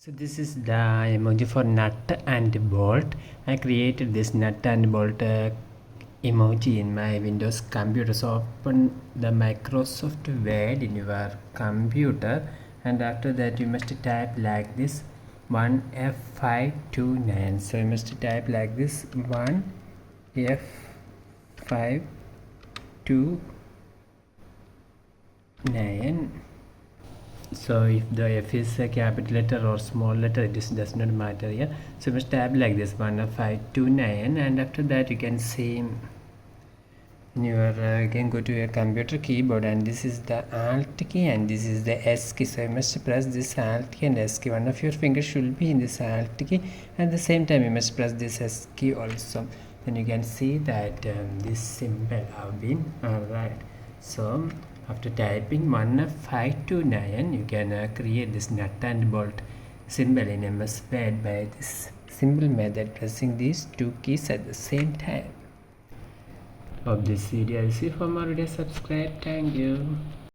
So this is the emoji for nut and bolt. I created this nut and bolt emoji in my Windows computer. So open the Microsoft Word in your computer, and after that you must type like this 1F529. So you must type like this 1F529. So if the F is a capital letter or small letter, it does not matter here. So you must type like this 1F529, and after that you can see in your again go to your computer keyboard, and this is the Alt key and this is the S key. So you must press this Alt key and S key. One of your fingers should be in this Alt key, and at the same time you must press this S key also. Then you can see that this symbol have been alright. So after typing 1F529, you can create this nut and bolt symbol in MS Word by this simple method, pressing these two keys at the same time. Hope this video is useful. For more videos, subscribe. Thank you.